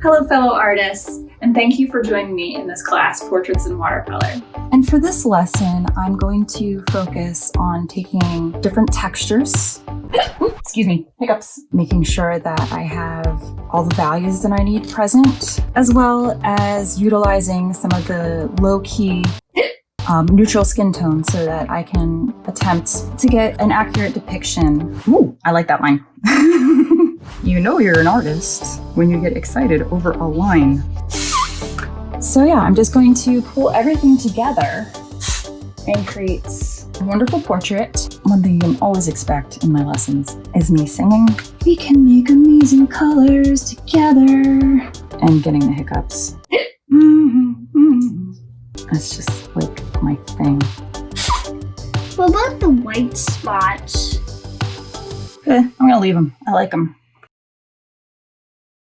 Hello, fellow artists, and thank you for joining me in this class, Portraits in Watercolor. And for this lesson, I'm going to focus on taking different textures, hiccups, making sure that I have all the values that I need present, as well as utilizing some of the low-key neutral skin tones so that I can attempt to get an accurate depiction. Ooh, I like that line. You know you're an artist when you get excited over a line. So yeah, I'm just going to pull everything together and create a wonderful portrait. One thing you can always expect in my lessons is me singing, "We can make amazing colors together," and getting the hiccups. That's just like my thing. What about the white spots? I'm gonna leave them. I like them.